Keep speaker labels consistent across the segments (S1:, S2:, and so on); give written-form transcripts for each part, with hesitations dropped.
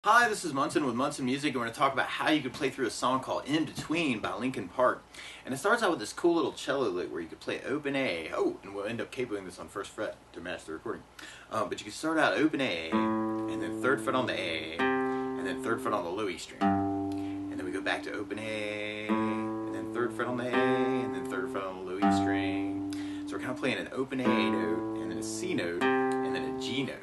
S1: Hi, this is Munson with Munson Music, and we're going to talk about how you could play through a song called In Between by Linkin Park. And it starts out with this cool little cello lick where you could play open A. Oh, and we'll end up capoing this on first fret to match the recording. But you can start out open A, and then third fret on the A, and then third fret on the low E string. And then we go back to open A, and then third fret on the A, and then third fret on the low E string. So we're kind of playing an open A note, and then a C note, and then a G note.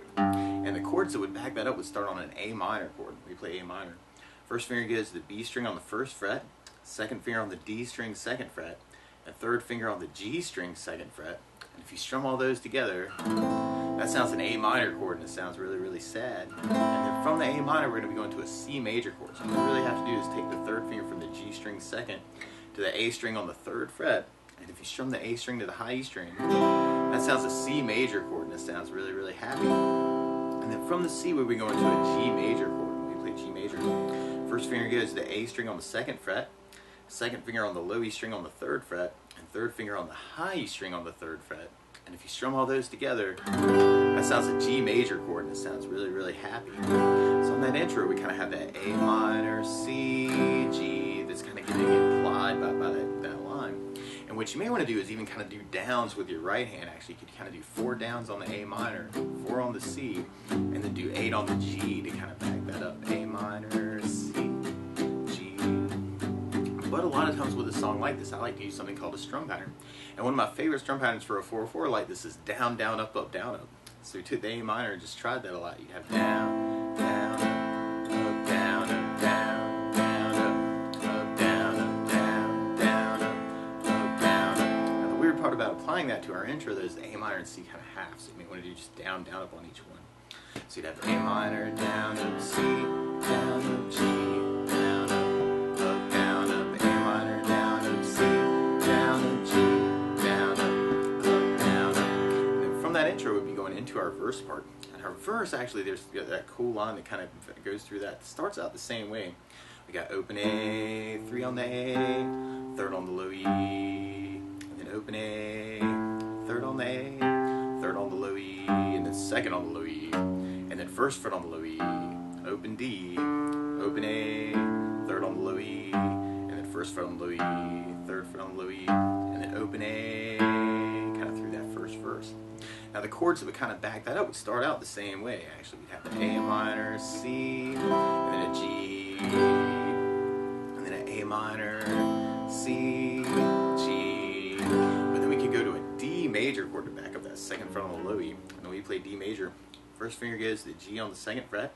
S1: And the chords that would back that up would start on an A minor chord. We play A minor. First finger goes to the B string on the first fret, second finger on the D string second fret, and third finger on the G string second fret. And if you strum all those together, that sounds an A minor chord, and it sounds really, really sad. And then from the A minor, we're going to be going to a C major chord. So all we really have to do is take the third finger from the G string second to the A string on the third fret. And if you strum the A string to the high E string, that sounds a C major chord, and it sounds really, really happy. And then from the C, we'll be going to a G major chord. We play G major. First finger goes to the A string on the second fret, second finger on the low E string on the third fret, and third finger on the high E string on the third fret. And if you strum all those together, that sounds a G major chord, and it sounds really, really happy. So on that intro, we kind of have that A minor, C, G that's kind of getting implied by that line. And what you may want to do is even kind of do downs with your right hand. Actually, you could kind of do 4 downs on the A minor, 4 on the C, and then do 8 on the G to kind of back that up. A minor, C, G. But a lot of times with a song like this, I like to use something called a strum pattern. And one of my favorite strum patterns for a 4/4 like this is down, down, up, up, down, up. So we took the A minor and just tried that a lot. You'd have down, down, up, down, up, down, down, up, down, up, down, down, up, down, up. Now the weird part about applying that to our intro, though, is the A minor and C kind of half. So you may want to do just down, down, up on each one. So you'd have A minor, down, up, C, down, up, G, down, up, down, up, A minor, down, up, C, down, up, G, down, up, down, up. And then from that intro, we'd be going into our verse part. And our verse, actually, there's that cool line that kind of goes through that. It starts out the same way. We got open A, 3 on the A, third on the low E, and then open A, third on the A, third on the low E, and then second on the low E, and then first fret on the low E, open D, open A, third on the low E, and then first fret on the low E, third fret on the low E, and then open A, kind of through that first verse. Now the chords that would kind of back that up would start out the same way. Actually, we'd have an A minor, C, and then a G, and then an A minor, C, G. But then we could go to a D major chord to back up that second fret on the low E. And when we play D major, first finger goes to the G on the second fret,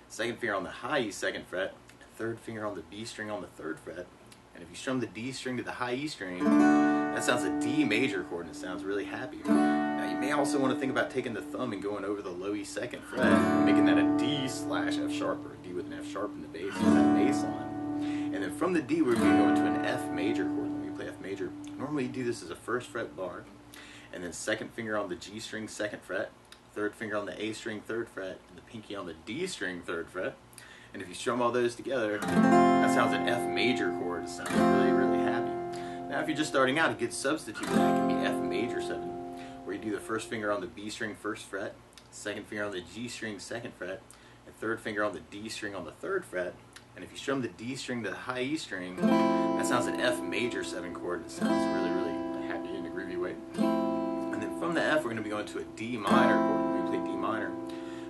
S1: second finger on the high E second fret, third finger on the B string on the third fret. And if you strum the D string to the high E string, that sounds a D major chord, and it sounds really happy. Now you may also want to think about taking the thumb and going over the low E second fret, and making that a D slash F sharp, or a D with an F sharp in the bass, with that bass line. And then from the D, we're going to go into an F major chord. When we play F major, normally you do this as a first fret bar, and then second finger on the G string second fret, third finger on the A string third fret, and the pinky on the D string third fret. And if you strum all those together, that sounds an F major chord. It sounds really, really happy. Now if you're just starting out, a good substitute for that can be F major 7, where you do the first finger on the B string first fret, second finger on the G string second fret, and third finger on the D string on the third fret. And if you strum the D string to the high E string, that sounds an F major 7 chord. It sounds really, really happy in a groovy way. And then from the F, we're going to be going to a D minor chord. When we play D minor,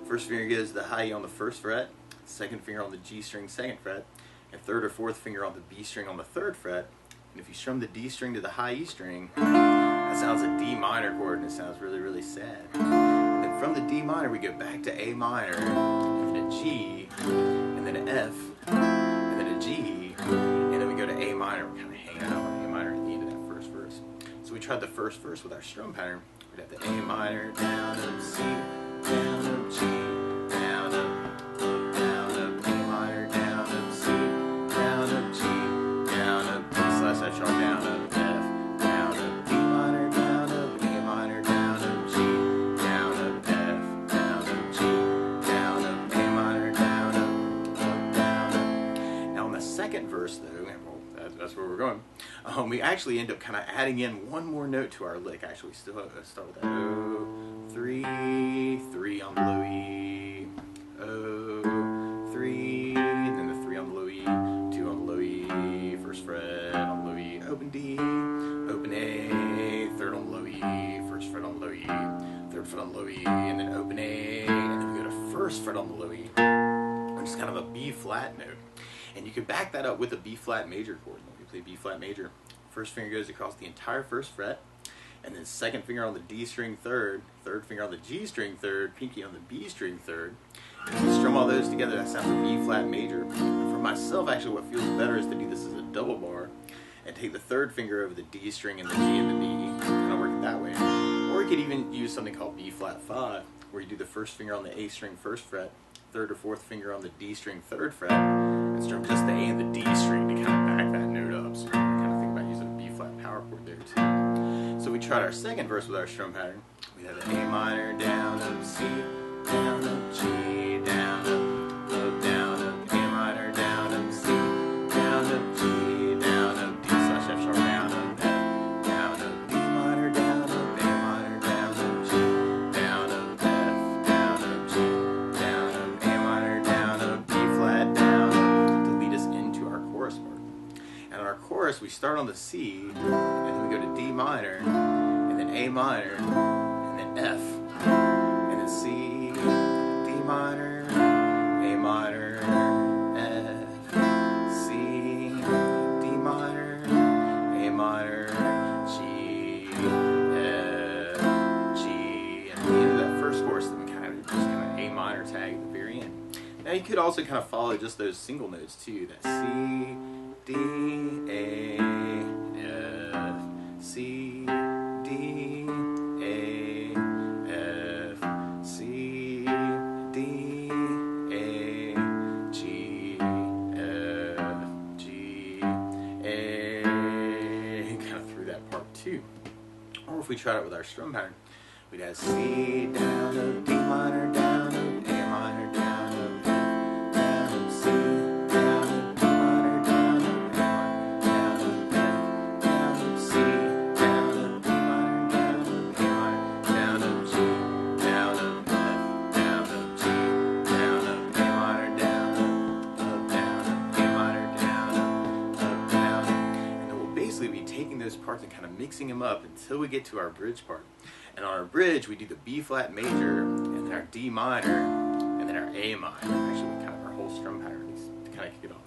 S1: first finger goes to the high E on the first fret, second finger on the G string second fret, and third or fourth finger on the B string on the third fret. And if you strum the D string to the high E string, that sounds a D minor chord, and it sounds really, really sad. And then from the D minor, we go back to A minor, and then a G, and then an F, and then a G, and then we go to A minor. We're kind of hanging out on A minor at the end of that first verse. So we tried the first verse with our strum pattern. We'd have the A minor, down, up, C, down, up, G, down, up, down, up, A minor, down, up, C, down, up, G, down, up, D slash F sharp, down, up, F, down, up, D minor, down, up, A minor, down, up, G, down, up, F, down, up, G, down, up, A minor, down, up, down, up. Now on the second verse, though, that's where we're going. We actually end up kind of adding in one more note to our lick. Actually, we still start with that O, 3, 3 on the low E, O, 3, first fret on the low E, which is kind of a B flat note. And you can back that up with a B flat major chord. When you play B flat major, first finger goes across the entire first fret, and then second finger on the D string third, third finger on the G string third, pinky on the B string third. And you strum all those together, that sounds a B flat major. And for myself, actually, what feels better is to do this as a double bar and take the third finger over the D string and the G and the D, kind of work it that way. Or you could even use something called B flat 5, where you do the first finger on the A string first fret, third or fourth finger on the D string third fret, and strum just the A and the D string to kind of back that note up. So you can kind of think about using a B flat power chord there too. So we tried our second verse with our strum pattern. We had an A minor, down, up, C, down, up, G, down, up, down, up, A minor, down, up, C, down, up, G, down, up, D slash F sharp, down, up, F, down, up, D minor, down, up, A minor, down, up, G, down, up, F, down, up, G, down, up, A minor, down, up, B flat, down, up, to lead us into our chorus part. And in our chorus, we start on the C, and then we go to D minor, and then A minor, and then F, and then C, D minor, A minor, F, C, D minor, A minor, G, F, G, and at the end of that first chorus, then we kind of just kind of A minor tag at the very end. Now you could also kind of follow just those single notes too, that C, D, A, F, C, D, A, F, C, D, A, G, F, G, A, kind of through that part too. Or if we tried it with our strum pattern, we'd have C, down, up, D minor, down, up, A minor, down, up, F, down, up, C, down, up, D minor, down, up, A minor, down, up, F, down, up, C, down, up, D minor, down, up, A minor, down, up, G, down, up, F, down, up, G, down, up, A minor, down, up, A minor, down, up, down. And then we'll basically be taking those parts and kind of mixing them up until we get to our bridge part. And on our bridge, we do the B flat major, and then our D minor, and then our A minor. Actually, kind of our whole strum pattern to kind of kick it off.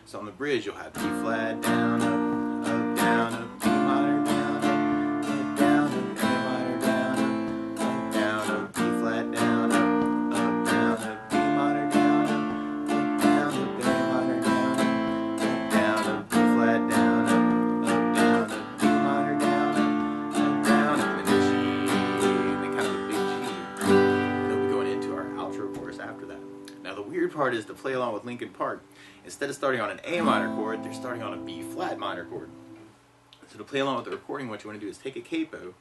S1: So on the bridge, you'll have B flat, down, up, down, up, D minor, down, down, up, A minor, down, up, B flat, down, up, D minor, down, up, A minor, down, up, B flat, down, up, D minor, down, and then G, and then kind of a big G. And then we going into our outro chorus after that. Now the weird part is to play along with Linkin Park. Instead of starting on an A minor chord, they're starting on a B flat minor chord. So to play along with the recording, what you want to do is take a capo,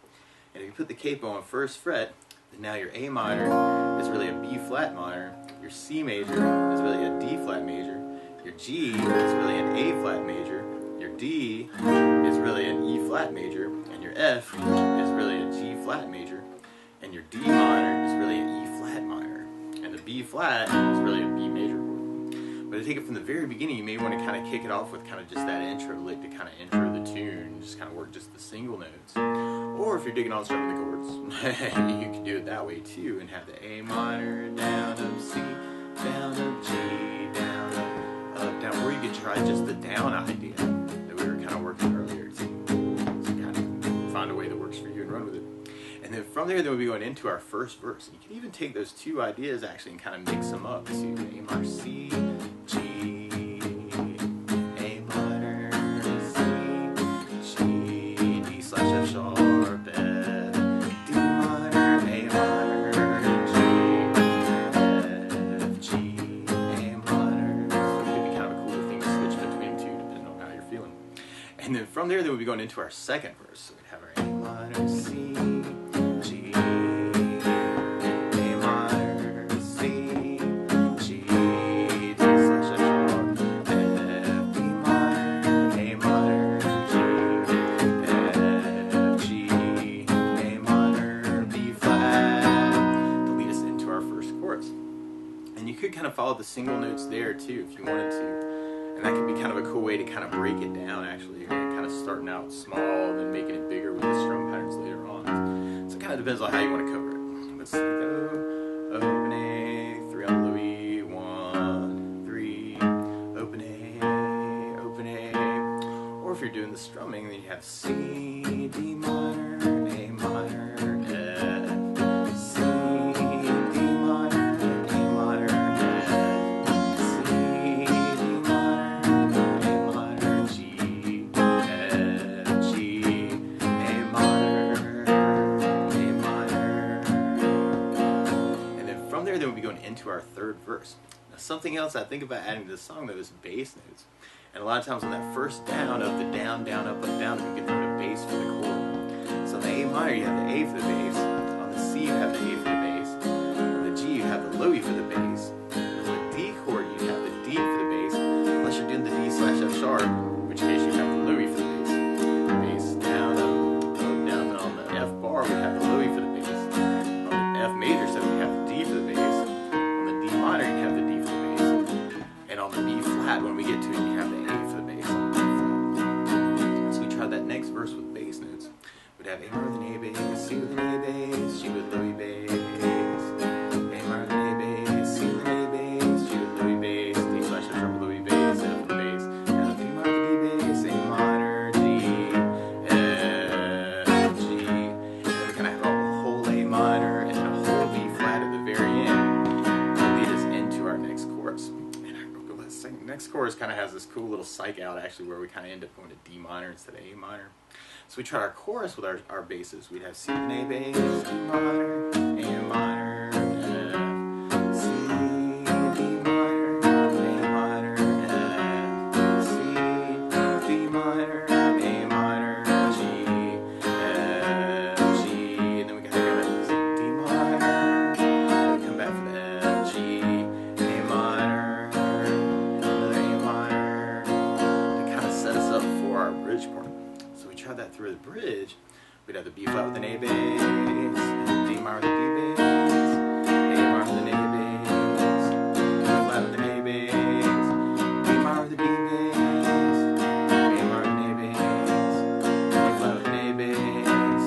S1: and if you put the capo on first fret, then now your A minor is really a B flat minor, your C major is really a D flat major, your G is really an A flat major, your D is really an E flat major, and your F is really a G flat major, and your D minor is really an E flat minor, and the B flat is really a B major chord. But to take it from the very beginning, you may want to kind of kick it off with kind of just that intro lick to kind of intro the tune, just kind of work just the single notes. Or if you're digging on strumming the chords, you can do it that way too, and have the A minor, down, up, C, down, up, G, down, up, down. Or you could try just the down idea that we were kind of working earlier too. So kind of find a way that works for you and run with it. And then from there, then we'll be going into our first verse. And you can even take those two ideas actually and kind of mix them up. So A minor, C, G, A minor, C, G, D slash F sharp, F, D minor, A minor, G, F, G, A minor. So it could be kind of a cool thing to switch between two depending on how you're feeling. And then from there, then we'll be going into our second verse. So we'd have our A minor, C, G, A minor, C, G, D slash F sharp, F, D minor, A minor, G, F, G, A minor, B flat, to lead us into our first chorus. And you could kind of follow the single notes there too if you wanted to. And that could be kind of a cool way to kind of break it down actually. You're kind of starting out small and then making it bigger with the strum patterns later on. So it kind of depends on how you want to cover it. Let's go open A, 3 on strumming, then you have C, D minor, A minor, F, C, D minor, A minor, F, C, D minor, A minor, G, F, G, A minor, A minor. And then from there, we'll be going into our third verse. Now, something else I think about adding to the song, though, is bass notes. And a lot of times on that first down of the down, down, up, down, we get the bass for the chord. So on the A minor, you have the A for the bass. On the C, you have the A for the bass. On the G, you have the low E for the bass. And on the D chord, you have the D for the bass. Unless you're doing the D slash F sharp, in which case you have the low E for the bass. Bass down, up, down. And on the F bar, we have the low E for the bass. On the F major 7, you have the D for the bass. On the D minor, you have the D for the bass. And on the B flat, when we get to it, you have the A for the bass on the B flat. So we try that next verse with bass notes. We'd have A minor with an A bass, C with an A bass, G with low E bass, A minor with an A bass, C with an A bass, G with low E bass, D slash F sharp with low E bass, F with the bass, and D minor with D bass, A minor, D, F, G, and then we kind of have a whole A minor and a whole B flat at the very end. That'll lead us into our next chorus. Next chorus kind of has this cool little psych out actually where we kind of end up going to D minor instead of A minor. So we try our chorus with our basses. We'd have C with an A bass, D minor, A minor, F, C, D minor, A minor, F, C, D minor, A minor, G, F, G, and then we kind of go back to D minor, and we come back for the F, G, A minor, our bridge part. So we tried that through the bridge. We'd have the B flat with an A bass, D minor with a D bass, A minor with an A bass, B flat with an A bass, D minor with a D bass, A minor with an A bass, B flat with an A bass,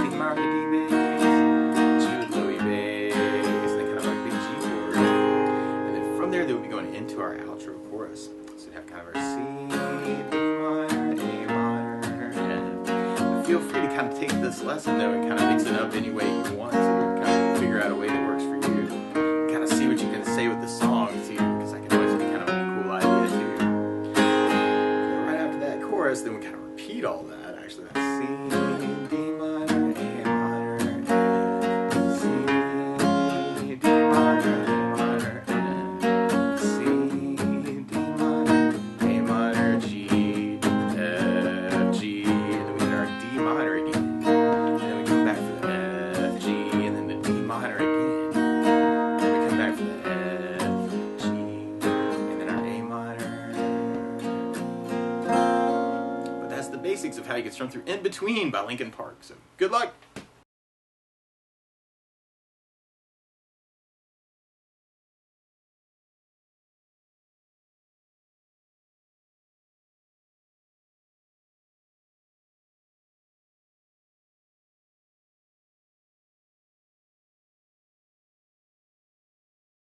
S1: D minor with a D bass, G with low E bass, and then kind of like big G chord. And then from there, they would be going into our outro chorus. So we have kind of our C, feel free to kind of take this lesson though and kind of mix it up any way you want to, kind of figure out a way that works for you, and kind of see what you can say with the song too, because that can always be kind of a cool idea too. And then right after that chorus, then we kind of repeat all that. Actually, that's C, D minor, A minor, F, C, D minor, A minor, F, C, D minor, A minor, G, F, G, and then we get our D minor again, and then we come back for the F, G, and then the D minor again, and then we come back for the F, G, and then our A minor. But that's the basics of how you can strum through In Between by Linkin Park. So good luck!